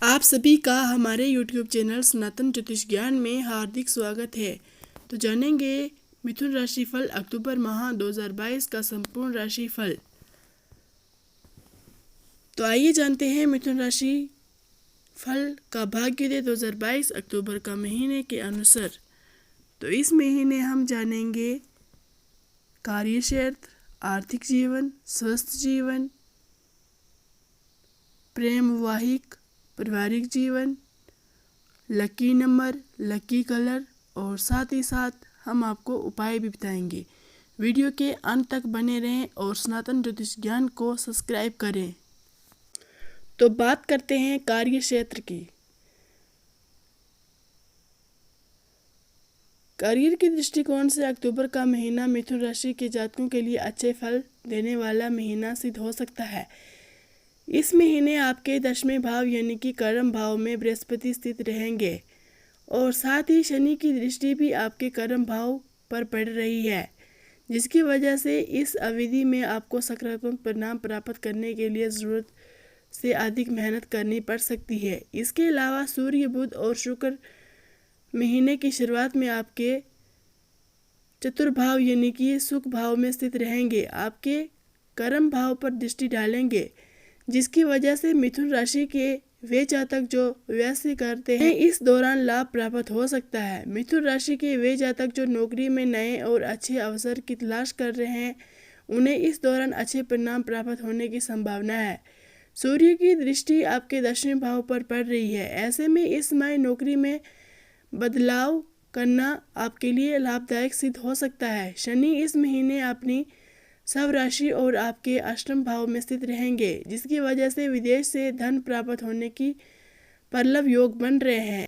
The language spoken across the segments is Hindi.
आप सभी का हमारे YouTube चैनल सनातन ज्योतिष ज्ञान में हार्दिक स्वागत है। तो जानेंगे मिथुन राशि फल अक्टूबर माह 2022 का संपूर्ण राशि फल। तो आइए जानते हैं मिथुन राशि फल का भाग्योदय 2022 अक्टूबर का महीने के अनुसार। तो इस महीने हम जानेंगे कार्य क्षेत्र, आर्थिक जीवन, स्वस्थ जीवन, प्रेम वैवाहिक पारिवारिक जीवन, लकी नंबर, लकी कलर और साथ ही साथ हम आपको उपाय भी बताएंगे। वीडियो के अंत तक बने रहें और सनातन ज्योतिष ज्ञान को सब्सक्राइब करें। तो बात करते हैं कार्य क्षेत्र की। करियर के दृष्टिकोण से अक्टूबर का महीना मिथुन राशि के जातकों के लिए अच्छे फल देने वाला महीना सिद्ध हो सकता है। इस महीने आपके 10वें भाव यानी कि कर्म भाव में बृहस्पति स्थित रहेंगे और साथ ही शनि की दृष्टि भी आपके कर्म भाव पर पड़ रही है, जिसकी वजह से इस अवधि में आपको सकारात्मक परिणाम प्राप्त करने के लिए ज़रूरत से अधिक मेहनत करनी पड़ सकती है। इसके अलावा सूर्य, बुध और शुक्र महीने की शुरुआत में आपके चतुर्भाव यानी कि सुख भाव में स्थित रहेंगे, आपके कर्म भाव पर दृष्टि डालेंगे, जिसकी वजह से मिथुन राशि के वे जातक जो व्यवसाय करते हैं इस दौरान लाभ प्राप्त हो सकता है। मिथुन राशि के वे जातक जो नौकरी में नए और अच्छे अवसर की तलाश कर रहे हैं उन्हें इस दौरान अच्छे परिणाम प्राप्त होने की संभावना है। सूर्य की दृष्टि आपके 10वें भाव पर पड़ रही है, ऐसे में इस समय नौकरी में बदलाव करना आपके लिए लाभदायक सिद्ध हो सकता है। शनि इस महीने अपनी सब राशि और आपके अष्टम भाव में स्थित रहेंगे, जिसकी वजह से विदेश से धन प्राप्त होने की प्रबल योग बन रहे हैं।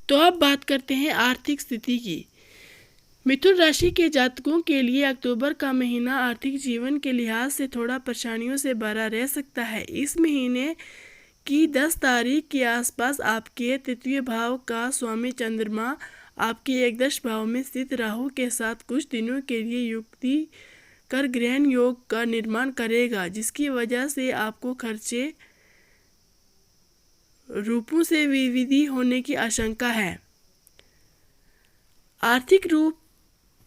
तो अब बात करते हैं आर्थिक स्थिति की। मिथुन राशि के जातकों के लिए अक्टूबर का महीना आर्थिक जीवन के लिहाज से थोड़ा परेशानियों से भरा रह सकता है। इस महीने की 10 तारीख के आसपास आपके तृतीय भाव का स्वामी चंद्रमा आपके एकदश भाव में स्थित राहु के साथ कुछ दिनों के लिए युक्ति कर ग्रहण योग का निर्माण करेगा, जिसकी वजह से आपको खर्चे रूपों से विविधि होने की आशंका है। आर्थिक रूप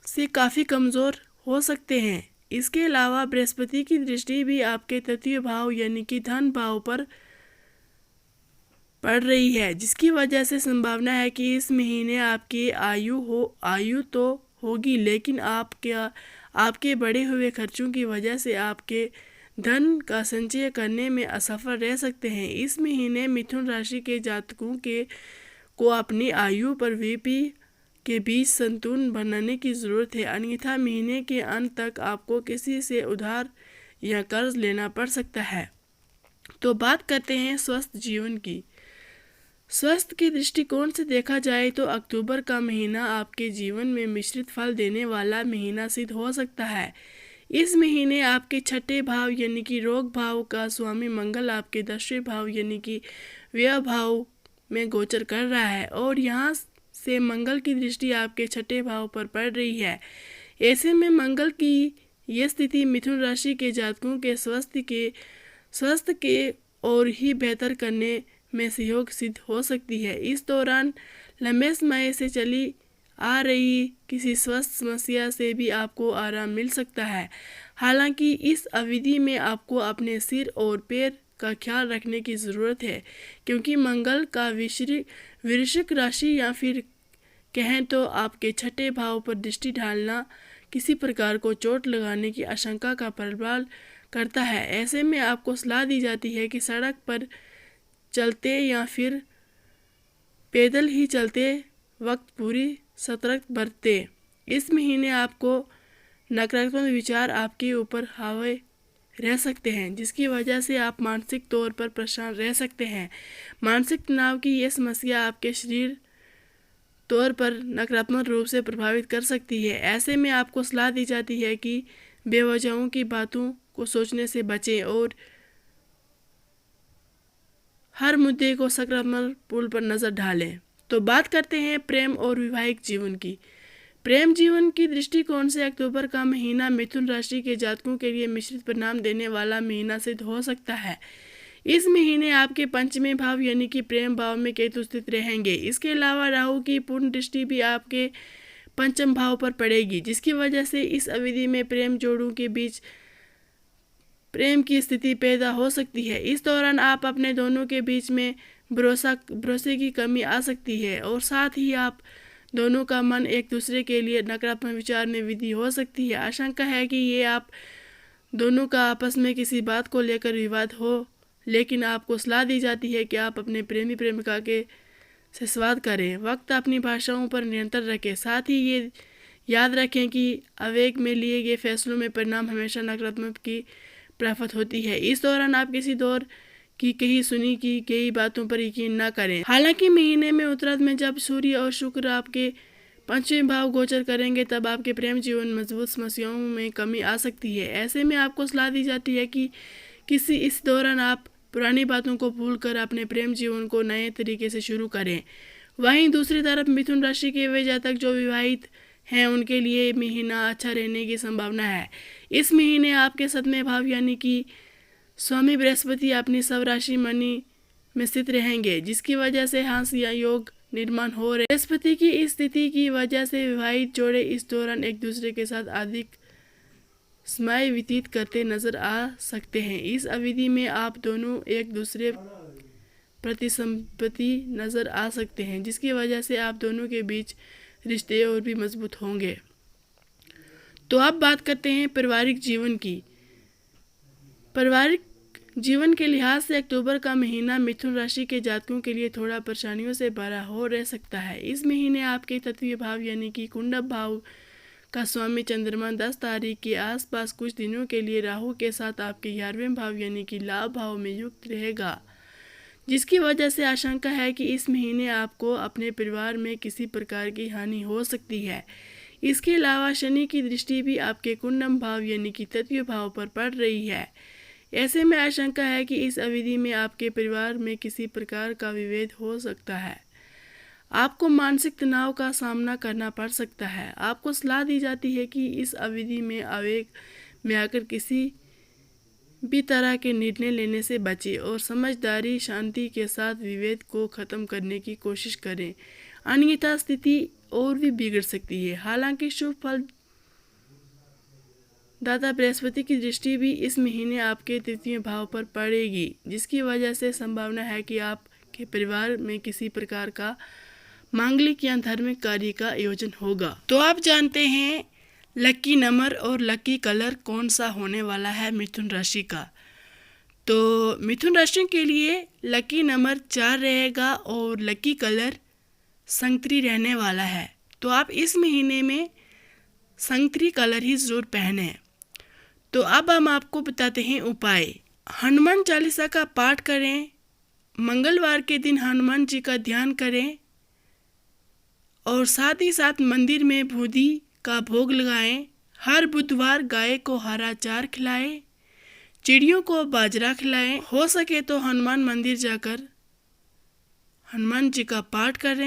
से काफ़ी कमज़ोर हो सकते हैं। इसके अलावा बृहस्पति की दृष्टि भी आपके तृतीय भाव यानी कि धन भाव पर पड़ रही है, जिसकी वजह से संभावना है कि इस महीने आपकी आयु तो होगी, लेकिन आपके बढ़े हुए खर्चों की वजह से आपके धन का संचय करने में असफल रह सकते हैं। इस महीने मिथुन राशि के जातकों को अपनी आयु पर वीपी के बीच संतुलन बनाने की ज़रूरत है, अन्यथा महीने के अंत तक आपको किसी से उधार या कर्ज लेना पड़ सकता है। तो बात करते हैं स्वस्थ जीवन की। स्वास्थ्य के दृष्टिकोण से देखा जाए तो अक्टूबर का महीना आपके जीवन में मिश्रित फल देने वाला महीना सिद्ध हो सकता है। इस महीने आपके 6ठे भाव यानी कि रोग भाव का स्वामी मंगल आपके 10वें भाव यानी कि व्यय भाव में गोचर कर रहा है और यहाँ से मंगल की दृष्टि आपके 6ठे भाव पर पड़ रही है। ऐसे में मंगल की ये स्थिति मिथुन राशि के जातकों के स्वास्थ्य के और ही बेहतर करने में सहयोग सिद्ध हो सकती है। इस दौरान लंबे समय से चली आ रही किसी स्वास्थ्य समस्या से भी आपको आराम मिल सकता है। हालांकि इस अवधि में आपको अपने सिर और पैर का ख्याल रखने की ज़रूरत है, क्योंकि मंगल का वृश्चिक राशि या फिर कहें तो आपके 6ठे भाव पर दृष्टि डालना किसी प्रकार को चोट लगाने की आशंका का प्रबल करता है। ऐसे में आपको सलाह दी जाती है कि सड़क पर चलते या फिर पैदल ही चलते वक्त पूरी सतर्क बरते। इस महीने आपको नकारात्मक विचार आपके ऊपर हावी रह सकते हैं, जिसकी वजह से आप मानसिक तौर पर परेशान रह सकते हैं। मानसिक तनाव की यह समस्या आपके शरीर तौर पर नकारात्मक रूप से प्रभावित कर सकती है। ऐसे में आपको सलाह दी जाती है कि बेवजहों की बातों को सोचने से बचें और हर मुद्दे को सकारात्मक पुल पर नज़र डालें। तो बात करते हैं प्रेम और वैवाहिक जीवन की। प्रेम जीवन की दृष्टिकोण से अक्टूबर का महीना मिथुन राशि के जातकों के लिए मिश्रित परिणाम देने वाला महीना सिद्ध हो सकता है। इस महीने आपके पंचमें भाव यानी कि प्रेम भाव में केतु स्थित रहेंगे। इसके अलावा राहु की पूर्ण दृष्टि भी आपके पंचम भाव पर पड़ेगी, जिसकी वजह से इस अवधि में प्रेम जोड़ों के बीच प्रेम की स्थिति पैदा हो सकती है। इस दौरान आप अपने दोनों के बीच में भरोसे की कमी आ सकती है और साथ ही आप दोनों का मन एक दूसरे के लिए नकारात्मक विचार में वृद्धि हो सकती है। आशंका है कि ये आप दोनों का आपस में किसी बात को लेकर विवाद हो, लेकिन आपको सलाह दी जाती है कि आप अपने प्रेमी प्रेमिका के से संवाद करें। वक्त अपनी भाषाओं पर नियंत्रण रखें। साथ ही ये याद रखें कि आवेग में लिए गए फैसलों में परिणाम हमेशा नकारात्मक की प्राप्त होती है। इस दौरान आप किसी दौर की कही सुनी की गई बातों पर यकीन न करें। हालांकि महीने में उत्तरार्ध में जब सूर्य और शुक्र आपके पंचवें भाव गोचर करेंगे, तब आपके प्रेम जीवन मजबूत समस्याओं में कमी आ सकती है। ऐसे में आपको सलाह दी जाती है कि इस दौरान आप पुरानी बातों को भूलकर अपने प्रेम जीवन को नए तरीके से शुरू करें। वहीं दूसरी तरफ मिथुन राशि के वे जातक जो विवाहित हैं, उनके लिए महीना अच्छा रहने की संभावना है। इस महीने आपके सप्तमें भाव यानी कि स्वामी बृहस्पति अपनी स्वराशि मणि में स्थित रहेंगे, जिसकी वजह से हास या योग निर्माण हो रहे। बृहस्पति की इस स्थिति की वजह से विवाहित जोड़े इस दौरान एक दूसरे के साथ अधिक समय व्यतीत करते नजर आ सकते हैं। इस अवधि में आप दोनों एक दूसरे प्रति संपत्ति नजर आ सकते हैं, जिसकी वजह से आप दोनों के बीच रिश्ते और भी मजबूत होंगे। तो अब बात करते हैं पारिवारिक जीवन की। पारिवारिक जीवन के लिहाज से अक्टूबर का महीना मिथुन राशि के जातकों के लिए थोड़ा परेशानियों से भरा हो रह सकता है। इस महीने आपके तत्वीय भाव यानी कि कुंडल भाव का स्वामी चंद्रमा 10 तारीख के आसपास कुछ दिनों के लिए राहु के साथ आपके 11वें भाव यानी कि लाभ भाव में युक्त रहेगा, जिसकी वजह से आशंका है कि इस महीने आपको अपने परिवार में किसी प्रकार की हानि हो सकती है। इसके अलावा शनि की दृष्टि भी आपके कुंडम भाव यानी कि तृतीय भाव पर पड़ रही है। ऐसे में आशंका है कि इस अवधि में आपके परिवार में किसी प्रकार का विभेद हो सकता है। आपको मानसिक तनाव का सामना करना पड़ सकता है। आपको सलाह दी जाती है कि इस अवधि में आवेग में आकर किसी भी तरह के निर्णय लेने से बचें और समझदारी शांति के साथ विभेद को खत्म करने की कोशिश करें, अन्यथा स्थिति और भी बिगड़ सकती है। हालांकि शुभ फल दाता बृहस्पति की दृष्टि भी इस महीने आपके तृतीय भाव पर पड़ेगी, जिसकी वजह से संभावना है कि आपके परिवार में किसी प्रकार का मांगलिक या धार्मिक कार्य का आयोजन होगा। तो आप जानते हैं लकी नंबर और लकी कलर कौन सा होने वाला है मिथुन राशि का। तो मिथुन राशि के लिए लकी नंबर 4 रहेगा और लकी कलर संतरी रहने वाला है। तो आप इस महीने में संतरी कलर ही जरूर पहने। तो अब हम आपको बताते हैं उपाय। हनुमान चालीसा का पाठ करें, मंगलवार के दिन हनुमान जी का ध्यान करें और साथ ही साथ मंदिर में बूंदी का भोग लगाएं। हर बुधवार गाय को हरा चार खिलाएं, चिड़ियों को बाजरा खिलाएं। हो सके तो हनुमान मंदिर जाकर हनुमान जी का पाठ करें।